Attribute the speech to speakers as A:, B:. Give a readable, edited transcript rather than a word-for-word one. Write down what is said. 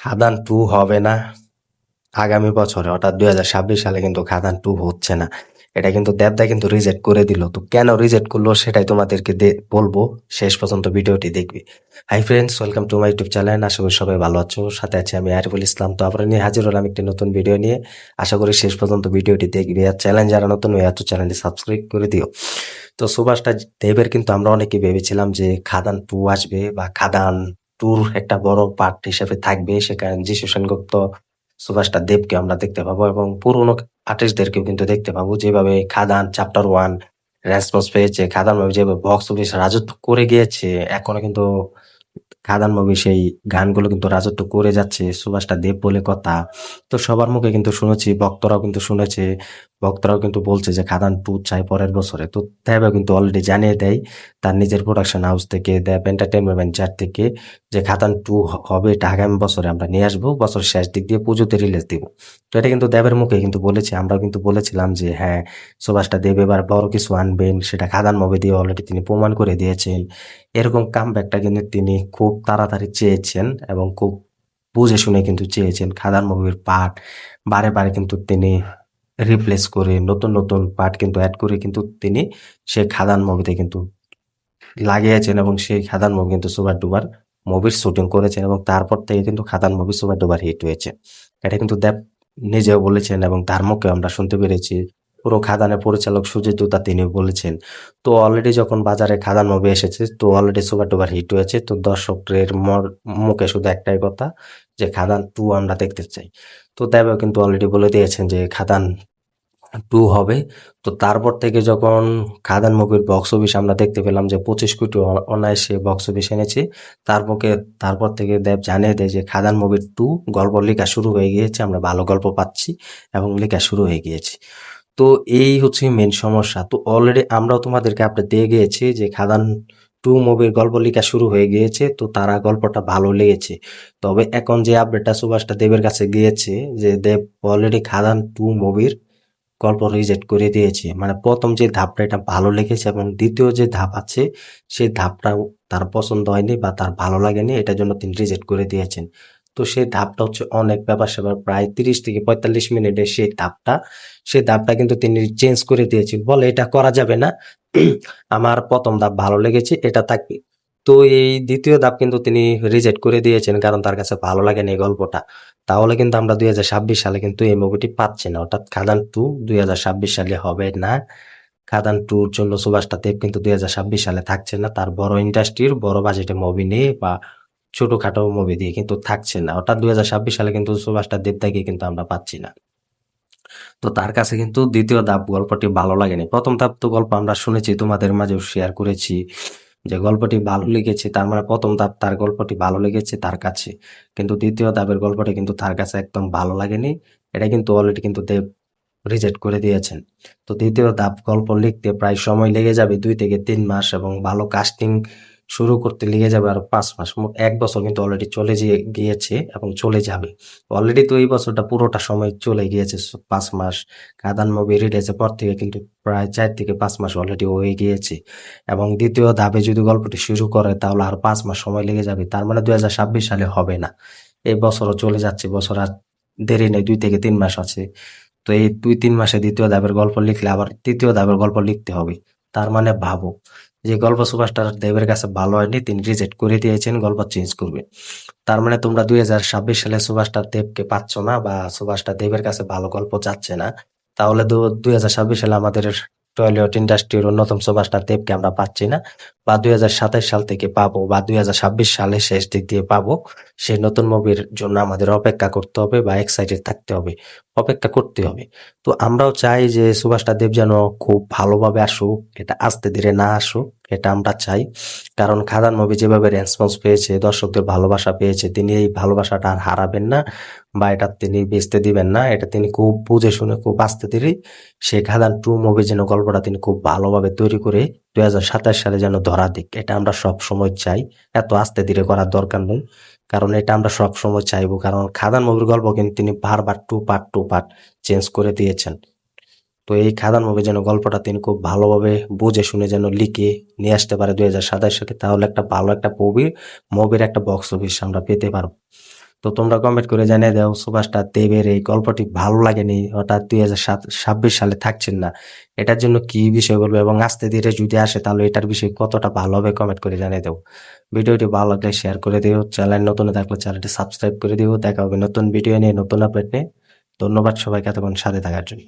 A: খাদান 2 হবে না আগামী বছরে, অর্থাৎ 2026 সালে কিন্তু খাদান 2 হচ্ছে না। এটা কিন্তু দেবদা কিন্তু রিজেক্ট করে দিল। তো কেন রিজেক্ট করলো সেটাই তোমাদেরকে বলবো, শেষ পর্যন্ত ভিডিওটি দেখবি। Hi friends, welcome to my YouTube channel. আশা করি সবাই ভালো আছো। সাথে আছি আমি আরিফুল ইসলাম। তো আপনারা নিয়ে হাজির হলাম একটি নতুন ভিডিও নিয়ে। আশা করি শেষ পর্যন্ত ভিডিওটি দেখবি। আর চ্যানেল যারা নতুন হয়ে আছো, চ্যানেলটি সাবস্ক্রাইব করে দিও। তো সুভাষটা দেবের কিন্তু আমরা অনেকে ভেবেছিলাম যে খাদান 2 আসবে বা খাদান টুর একটা বড় পার্ট হিসেবে থাকবে, সেখানে যিশু সেনগুপ্ত, সুভাষটা দেবকে আমরা দেখতে পাবো এবং পুরোনো আর্টিস্টদেরকেও কিন্তু দেখতে পাবো। যেভাবে খাদান চ্যাপ্টার 1 রেসপন্স পেয়েছে, খাদান মুভি যেভাবে বক্স অফিস রাজত্ব করে গিয়েছে, এখনো কিন্তু খাদান মুভি সেই গানগুলো কিন্তু রাজত্ব করে যাচ্ছে। সুভাষটা দেব বলে কথা। তো সবার মুখে কিন্তু শুনেছি, ভক্তরাও কিন্তু শুনেছে, ভক্তরাও কিন্তু বলছে যে খাদান 2 চাই পরের বছরে। তো দেবও কিন্তু অলরেডি জানিয়ে দেয় তার নিজের প্রোডাকশন হাউস থেকে, দেব এন্টারটেনমেন্ট ভেঞ্চার থেকে, যে খাদান 2 হবে, এটা আগামী বছরে আমরা নিয়ে আসবো, বছর শেষ দিক দিয়ে পুজোতে রিলিজ দিব। তো এটা কিন্তু দেবের মুখে কিন্তু বলেছে। আমরাও কিন্তু বলেছিলাম যে হ্যাঁ, সুভাষটা দেব এবার বড় কিছু আনবেন, সেটা খাদান মুভি দিয়ে অলরেডি তিনি প্রমাণ করে দিয়েছেন। এরকম কামব্যাকটা কিন্তু তিনি খুব তাড়াতাড়ি চেয়েছেন এবং খুব বুঝে শুনে কিন্তু চেয়েছেন। খাদান মুভির পার্ট বারে বারে কিন্তু তিনি রিপ্লেস করে নতুন নতুন পার্ট কিন্তু অ্যাড করে কিন্তু তিনি সেই খাদান মুভিতে কিন্তু লাগিয়েছেন এবং সেই খাদান মুভি কিন্তু সুপার ডুপার মুভির শুটিং করেছেন এবং তারপর থেকে কিন্তু খাদান মুভি সুপার ডুপার হিট হয়েছে। এটা কিন্তু দেব নিজেও বলেছেন এবং তার মুখে আমরা শুনতে পেরেছি। পুরো খাদানের পরিচালক সুজিত দত্তা তিনি বলেছেন। তো অলরেডি যখন বাজারে খাদান মুভি এসেছে, তো অলরেডি সুপার ডুপার হিট হয়েছে, তো দর্শকের মুখে শুধু একটাই কথা যে খাদান 2 আমরা দেখতে চাই। তো দেবও কিন্তু অলরেডি বলে দিয়েছেন যে খাদান 2 হবে। তো তারপর থেকে যখন খাদান মুভির বক্স অফিস আমরা দেখতে পেলাম যে 25 কোটি অনায়াসে বক্স অফিস এনেছে, তারপর থেকে দেব জানিয়ে দেয় যে খাদান মুভির 2 গল্প লেখা শুরু হয়ে গিয়েছে, আমরা ভালো গল্প পাচ্ছি এবং লেখা শুরু হয়ে গিয়েছে। তো এই হচ্ছে মেন সমস্যা। তো অলরেডি আমরাও তোমাদেরকে আপডেট দিয়ে গিয়েছি যে খাদান 2 মুভির গল্প লেখা শুরু হয়ে গিয়েছে, তো তারা গল্পটা ভালো লেগেছে। তবে এখন যে আপডেটটা সুভাষটা দেবের কাছে গিয়েছে, যে দেব অলরেডি খাদান 2 মুভির গল্প রিজেক্ট করে দিয়েছে। মানে প্রথম যে ধাপটা এটা ভালো লেগেছে এবং দ্বিতীয় যে ধাপ আছে সেই ধাপটাও তার পছন্দ হয়নি বা তার ভালো লাগেনি, এটার জন্য তিনি রিজেক্ট করে দিয়েছেন। তো সেই ধাপটা হচ্ছে অনেক ব্যাপার স্যাপার, প্রায় 30 থেকে 45 মিনিটের সেই ধাপটা কিন্তু তিনি চেঞ্জ করে দিয়েছেন, বলে এটা করা যাবে না, আমার প্রথম ধাপ ভালো লেগেছে, এটা থাকবে। তো এই দ্বিতীয় ধাপ কিন্তু তিনি রিজেক্ট করে দিয়েছেন, কারণ তার কাছে ভালো লাগেনি এই গল্পটা। তাহলে কিন্তু আমরা 2026 সালে কিন্তু এই মুভিটি পাচ্ছি না, অর্থাৎ খাদান 2 2026 সালে হবে না। খাদান 2 জন্য সুভাষটা দেব কিন্তু 2026 সালে থাকছে না, তার বড় ইন্ডাস্ট্রির বড় বাজেটের মুভি নিয়ে বা ছোটখাটো মুভি দিয়ে কিন্তু থাকছে না, অর্থাৎ 2026 সালে কিন্তু সুভাষটা দেবদাকে কিন্তু আমরা পাচ্ছি না। তো তার কাছে কিন্তু দ্বিতীয় ধাপ গল্পটি ভালো লাগেনি। প্রথম ধাপ তো গল্প আমরা শুনেছি, তোমাদের মাঝেও শেয়ার করেছি যে গল্পটি ভালো লেগেছে, তার মানে প্রথম ধাপ তার গল্পটি ভালো লেগেছে তার কাছে, কিন্তু দ্বিতীয় ধাপের গল্পটি কিন্তু তার কাছে একদম ভালো লাগেনি। এটা কিন্তু অলরেডি কিন্তু দেব রিজেক্ট করে দিয়েছেন। তো দ্বিতীয় ধাপ গল্প লিখতে প্রায় সময় লেগে যাবে 2 থেকে 3 মাস এবং ভালো কাস্টিং শুরু করতে লেগে যাবে আরো 5 মাস। মোট 1 বছর কিন্তু অলরেডি চলে গিয়েছে এবং চলে যাবে। অলরেডি তো এই বছরটা পুরোটা সময় চলে গিয়েছে, 5 মাস। খাদান মুভি রিলিজের পর থেকে কিন্তু প্রায় 4 থেকে 5 মাস অলরেডি হয়ে গিয়েছে এবং দ্বিতীয় ধাপে যদি গল্পটি শুরু করে তাহলে আর 5 মাস সময় লেগে যাবে। তার মানে 2026 সালে হবে না। এই বছরও চলে যাচ্ছে, বছর আর দেরি নেই, 2 থেকে 3 মাস আছে। তো এই 2-3 মাসে দ্বিতীয় ধাপের গল্প লিখলে আবার তৃতীয় ধাপের গল্প লিখতে হবে। তার মানে ভাবো, যে গল্প সুপারস্টার দেবের কাছে ভালো হয়নি, তিনি রিজেক্ট করে দিয়েছেন, গল্প চেঞ্জ করবে। তার মানে তোমরা 2026 সালে সুপারস্টার দেবকে পাচ্ছ না বা সুপারস্টার দেবের কাছে ভালো গল্প যাচ্ছে না, তাহলে 2026 সালে আমাদের টলিউড ইন্ডাস্ট্রির অন্যতম সুপারস্টার দেবকে আমরা পাচ্ছি না, বা 2027 সাল থেকে পাবো বা 2026 সালে শেষ দিক দিয়ে পাবো। সেই নতুন মুভির জন্য আমাদের অপেক্ষা করতে হবে বা এক্সাইটেড থাকতে হবে, অপেক্ষা করতে হবে। তো আমরাও চাই যে সুভাষটা দেব যেন খুব ভালোভাবে আসুক, এটা আস্তে ধীরে না আসুক, এটা আমরা চাই। কারণ খাদান মুভি যেভাবে রেসপন্স পেয়েছে, দর্শকদের ভালোবাসা পেয়েছে, তিনি এই ভালোবাসাটা আর হারাবেন না বা এটা তিনি বেচতে দিবেন না। এটা তিনি খুব বুঝে শুনে খুব আস্তে ধীরে সেই খাদান 2 মুভি যেন গল্পটা তিনি খুব ভালোভাবে তৈরি করে 2027 সালে যেন ধরা দিক, এটা আমরা সব সময় চাই। এত আস্তে ধীরে করার দরকার নেই, কারণ এটা আমরা সব সময় চাইবো। কারণ খাদান মুভির গল্প কিন্তু তিনি বারবার টু পার্ট চেঞ্জ করে দিয়েছেন। তো এই খাদান মুভি যেন গল্পটা তিনি খুব ভালোভাবে বুঝে শুনে যেন লিখে নিয়ে আসতে পারে 2027 সালে, তাহলে একটা ভালো একটা মুভির একটা বক্স অফিস আমরা পেতে পারবো। তো তোমরা কমেন্ট করে জানিয়ে দাও সুপারস্টার দেবের এই গল্পটি ভালো লাগেনি, হঠাৎ 2026 সালে থাকছেন না, এটার জন্য কি বিষয় বলবো এবং আস্তে ধীরে যদি আসে তাহলে এটার বিষয়ে কতটা ভালো হবে কমেন্ট করে জানিয়ে দাও। ভিডিওটি ভালো লাগলে শেয়ার করে দিও, চ্যানেল নতুন থাকলে চ্যানেলটি সাবস্ক্রাইব করে দিও। দেখা হবে নতুন ভিডিও নিয়ে, নতুন আপডেট নিয়ে। ধন্যবাদ সবাইকে এতক্ষণ সাথে থাকার জন্য।